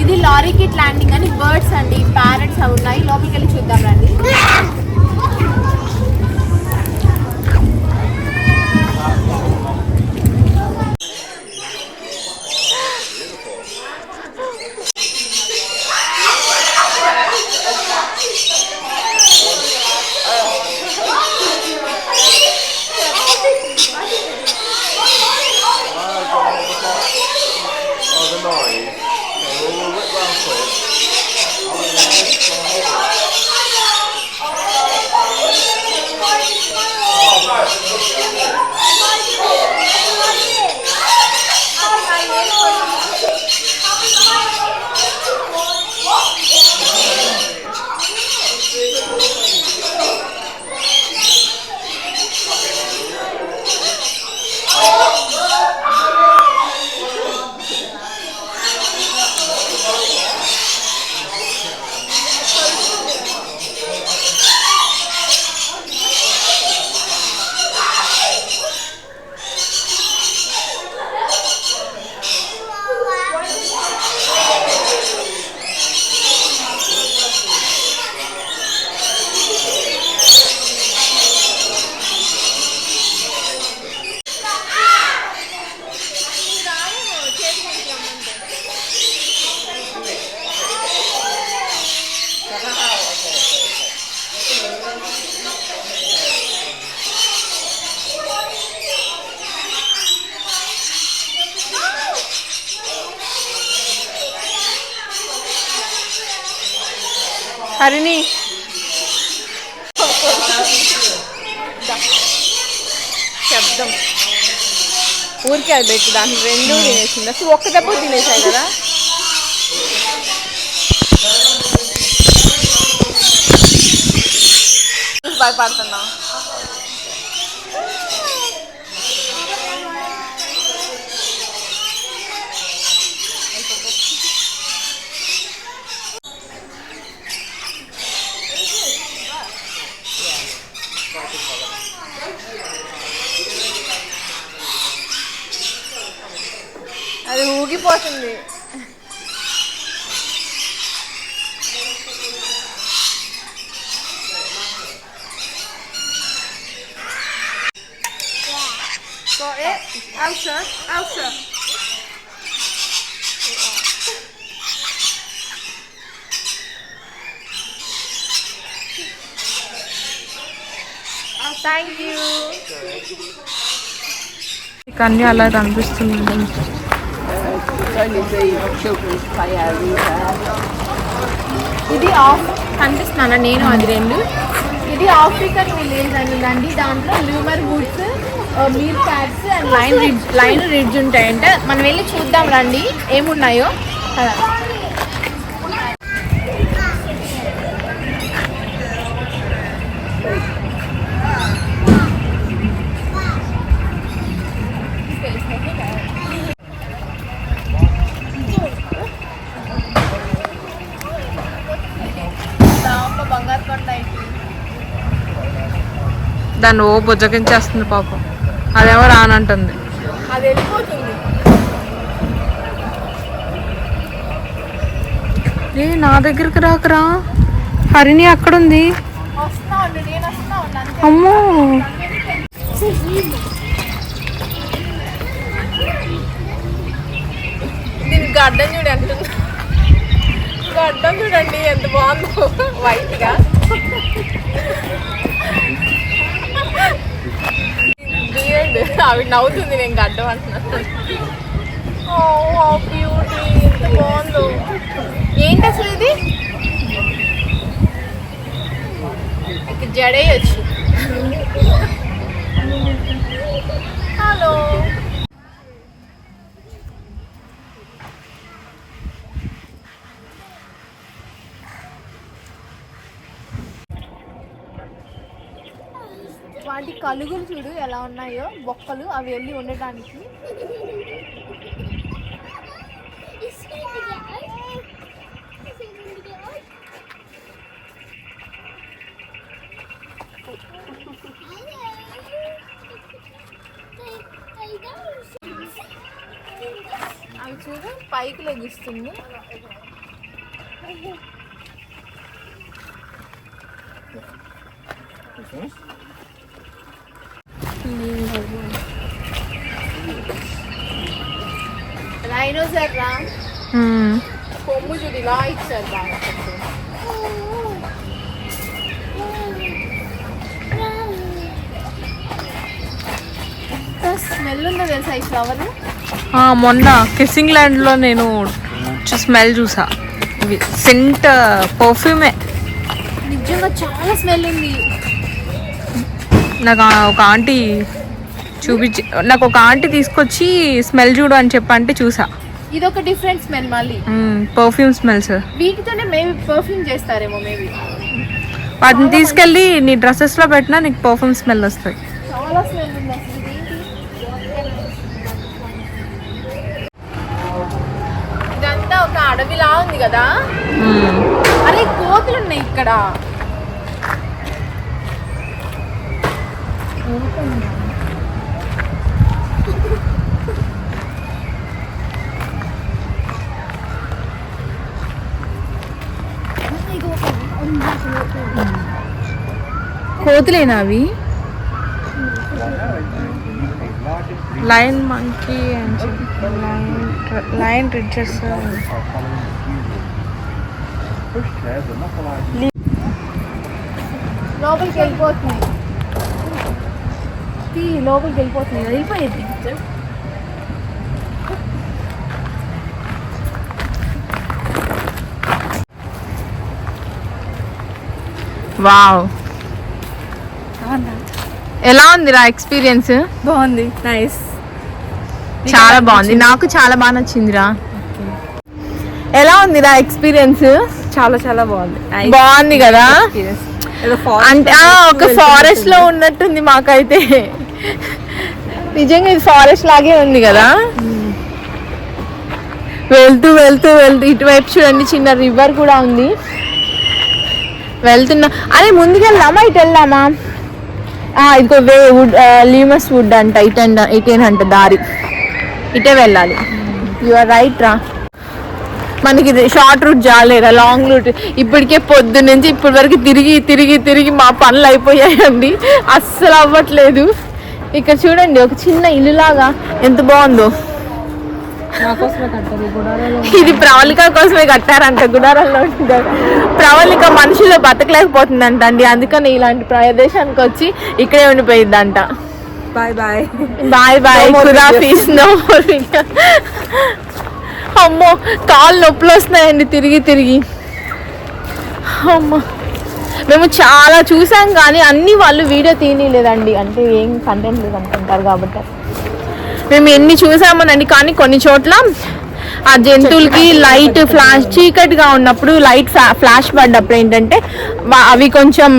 ఇది lorry kit landing అని birds అండి, ప్యారెట్స్ అవి ఉన్నాయి. లోపలికి వెళ్ళి చూద్దాం రండి. హరిణి శబ్దం ఊరికే అది పెట్టి దాంట్లో రెండు తినేసింది. అసలు ఒక్క దెబ్బ తినేసాయి కదా. భయపడుతున్నా. అది ఊగిపోతుంది. Elsa. Thank you. కన్నీ అలా కనిపిస్తుంది. ఇది కనిపిస్తున్నాను నేను అది రెండు. ఇది ఆఫ్రికన్ విలేజ్ అండి. దాంట్లో ల్యూమర్ వుడ్స్, మీర్ ప్యాడ్స్ అండ్ లైన్ రిడ్జ్ ఉంటాయంటే. మనం వెళ్ళి చూద్దాం రండి ఏమున్నాయో. దాన్ని ఓ బుజ్జగించేస్తుంది పాపం. అదేమో రానంటుంది. అది వెళ్ళిపోతుంది. నా దగ్గరికి రాకరా. హరిణి అక్కడుంది. అమ్మో దీనికి గడ్డం చూడండి అంటుంది. గడ్డం చూడండి ఎంత బాగుందో వైట్ గా. ఆవిడ నవ్వుతుంది నేను గడ్డం అంటున్నాను. బ్యూటీ ఎంత బాగుందో. ఏంటి అసలు ఇది? జడేయచ్చు. హలో వాటి కలుగులు చూడు ఎలా ఉన్నాయో, బొక్కలు అవి వెళ్ళి ఉండటానికి. అవి చూడు పైకి లెగిస్తుంది. రైనోసర్ రా కొమ్ము చూడు ఇలా ఇచ్చారు బాగా. స్మెల్ ఉందో తెలుసా ఈ ఫ్లవర్? మొన్న కిస్సింగ్ ల్యాండ్ లో నేను స్మెల్ చూసా. ఇవి సెంట్ పర్ఫ్యూమే. నిజంగా చాలా స్మెల్ ఉంది. నాకు ఒక ఆంటీ చూపించి నాకు ఒక ఆంటీ తీసుకొచ్చి స్మెల్ చూడు అని చెప్పంటే చూసా. ఇది ఒక డిఫరెంట్ స్మెల్ మళ్ళీ. Perfume smells. వీటితోనే మేబీ పర్ఫ్యూమ్ చేస్తారేమో మేబీ. వాటిని తీసుకెళ్ళి నీ డ్రెస్సెస్ లో పెట్టినా నీకు పర్ఫ్యూమ్ స్మెల్ వస్తాయి. చాలా స్మెల్ ఉంది అసలు. ఇదంతా ఒక అడవిలా ఉంది కదా. అరే కోతులు ఉన్నాయి ఇక్కడ. కోతులేనా అవి? Lion monkey lion ridges. లోపలికి వెళ్ళిపోతుంది. లోపలికి వెళ్ళిపోతుంది. వెళ్ళిపోయేది. వావ్, ఎలా ఉంది రా ఎక్స్పీరియన్స్? బాగుంది, నైస్, చాలా బాగుంది. నాకు చాలా బాగా నచ్చిందిరా. ఎలా ఉంది రా ఎక్స్పీరియన్స్? చాలా చాలా బాగుంది. బాగుంది కదా. అంటే ఒక ఫారెస్ట్ లో ఉన్నట్టుంది మాకైతే. నిజంగా ఇది ఫారెస్ట్ లాగే ఉంది కదా. వెళ్తూ వెళ్తూ వెళ్తూ ఇటువైపు చూడండి చిన్న రివర్ కూడా ఉంది. వెళ్తున్నా. అరే ముందుకెళ్దామా ఇటు వెళ్దామా? ఇదిగో వుడ్ లీమస్ వుడ్ అంట. ఇటేన్ అంట దారి. ఇటే వెళ్ళాలి. యు ఆర్ రైట్ రా. మనకి షార్ట్ రూట్ చాలేరా, లాంగ్ రూట్. ఇప్పటికే పొద్దు నుంచి ఇప్పటి వరకు తిరిగి తిరిగి తిరిగి మా పనులు అయిపోయాయండి. అస్సలు అవ్వట్లేదు. ఇక్కడ చూడండి ఒక చిన్న ఇల్లులాగా ఎంత బాగుందో. ఇది ప్రవళిక కోసమే కట్టారంట. గుడారాల్లో ప్రవళిక మనుషులు బతకలేకపోతుందంట అండి. అందుకని ఇలాంటి ప్రదేశానికి వచ్చి ఇక్కడే ఉండిపోయిందంట. Bye bye bye bye. ఖుదాఫీజ్. No more. అమ్మో కాళ్ళు నొప్పులు వస్తున్నాయండి తిరిగి తిరిగి. అమ్మో మేము చాలా చూసాం కానీ అన్ని వాళ్ళు వీడియో తీయలేదండి. అంటే ఏం కంటెంట్ లేదు అనుకుంటారు కాబట్టి మేము ఎన్ని చూసామోనండి. కానీ కొన్ని చోట్ల ఆ జంతువులకి లైట్ ఫ్లాష్ చీకటిగా ఉన్నప్పుడు లైట్ ఫ్లాష్ పడ్డప్పుడు ఏంటంటే అవి కొంచెం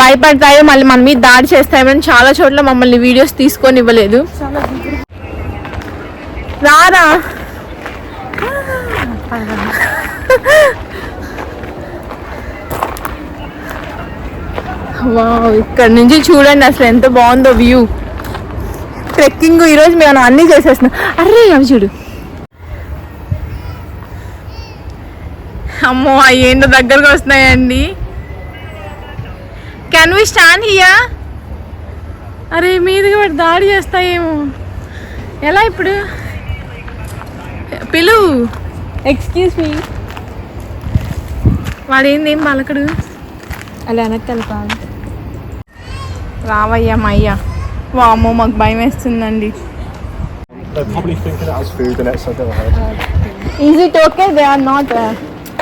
భయపడతాయో, మళ్ళీ మన మీద దాడి చేస్తాయో. చాలా చోట్ల మమ్మల్ని వీడియోస్ తీసుకొని ఇవ్వలేదు. రారా వావ్, ఇక్కడ నుంచి చూడండి అసలు ఎంత బాగుందో వ్యూ. ట్రెక్కింగ్ ఈరోజు మేము అన్నీ చేసేస్తున్నాం. అరే అవి చూడు. అమ్మో అవి ఏంటో దగ్గరకు వస్తున్నాయండి. Can we stand here? అరే మీదుగా వాడు దాడి చేస్తాయేమో. ఎలా ఇప్పుడు? పిలువు. Excuse me. వాడు ఏం పలకడు. అలా వెనక్కి వెళ్ళిపోవాలి. రావయ్యా మా అయ్యా. వామ్మో మాకు భయం వేస్తుందండి. They're probably thinking it has food in it, so go ahead. Is it okay? They are not.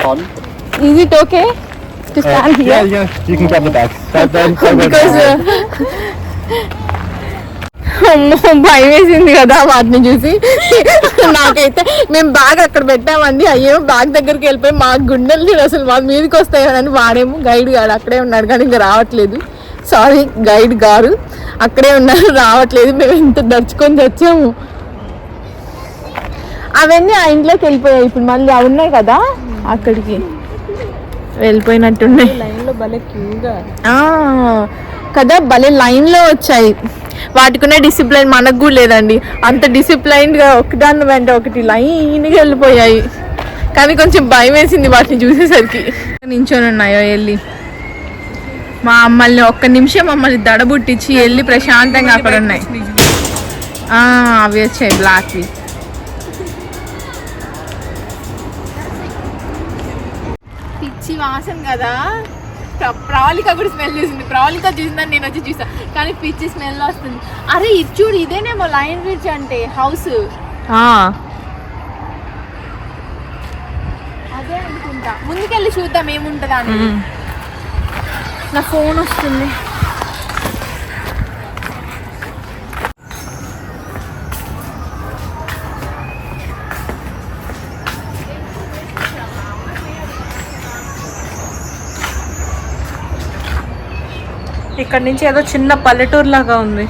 Pardon? Is it okay to stand here? Yeah, you can grab the bag. Because అమ్మో భయం వేసింది కదా వాటిని చూసి. నాకైతే మేము bag అక్కడ పెట్టామండి. అయ్యేమో బ్యాగ్ దగ్గరికి వెళ్ళిపోయి మా గుండెలు అసలు మా మీదకి వస్తాయని వాడేమో గైడ్ గారు అక్కడే ఉన్నాడు కానీ ఇంకా రావట్లేదు. సారీ గైడ్ గారు అక్కడే ఉన్నారు, రావట్లేదు. మేము ఎంత దర్చుకొని తెచ్చాము. అవన్నీ ఆ ఇంట్లోకి వెళ్ళిపోయాయి. ఇప్పుడు మళ్ళీ అవి ఉన్నాయి కదా అక్కడికి వెళ్ళిపోయినట్టున్నాయి. లైన్లో భలే క్యూగా కదా, భలే లైన్లో వచ్చాయి. వాటికున్న డిసిప్లైన్ మనకు కూడా లేదండి. అంత డిసిప్లైన్డ్గా ఒకదాని వెంట ఒకటి లైన్గా వెళ్ళిపోయాయి. కానీ కొంచెం భయం వేసింది వాటిని చూసేసరికి. నించొని ఉన్నాయో వెళ్ళి ఒక్క నిమిషం మమ్మల్ని దడబుట్టించి వెళ్ళి ప్రశాంతంగా అక్కడ ఉన్నాయి. అవి వచ్చాయి బ్లాక్వి. పిచ్చి వాసన కదా. ప్రవళిక కూడా స్మెల్ చూసింది. ప్రవళిక చూసిందని నేను వచ్చి చూసా, కానీ పిచ్చి స్మెల్ వస్తుంది. అరే ఇది చూడు, ఇదేనేమో లైన్ బ్రిడ్జ్ అంటే హౌస్. అదే అనుకుంటా. ముందుకెళ్ళి చూద్దాం ఏముంటుందా అని. నా ఫోన్ వస్తుంది. ఇక్కడ నుంచి ఏదో చిన్న పల్లెటూరు లాగా ఉంది.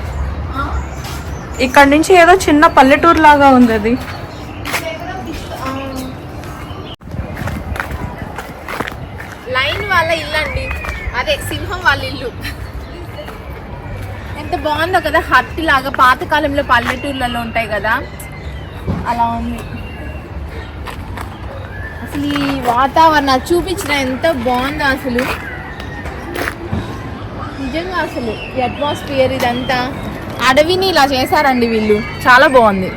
ఇక్కడ నుంచి ఏదో చిన్న పల్లెటూరు లాగా ఉంది అది. లైన్ వాళ్ళ ఇల్లు అండి, అదే సింహం వాళ్ళ ఇల్లు. ఎంత బాగుందో కదా, హట్టి లాగా పాతకాలంలో పల్లెటూర్లలో ఉంటాయి కదా, అలా ఉంది. అసలు ఈ వాతావరణం చూపించిన ఎంత బాగుందో అసలు నిజంగా. అసలు ఈ అట్మాస్ఫియర్ ఇదంతా అడవిని ఇలా చేశారండి వీళ్ళు, చాలా బాగుంది.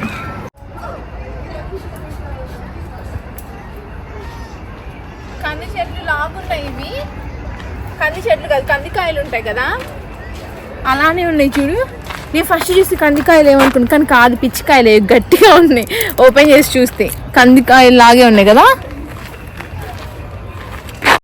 కంది చెట్లు లాగున్నాయి ఇవి. కంది చెట్లు కాదు, కందికాయలు ఉంటాయి కదా, అలానే ఉన్నాయి చూడు. నేను ఫస్ట్ చూసి కందికాయలు ఏమనుకున్నాను, కానీ కాదు, పిచ్చికాయలు గట్టిగా ఉన్నాయి. ఓపెన్ చేసి చూస్తే కందికాయలు లాగే ఉన్నాయి కదా.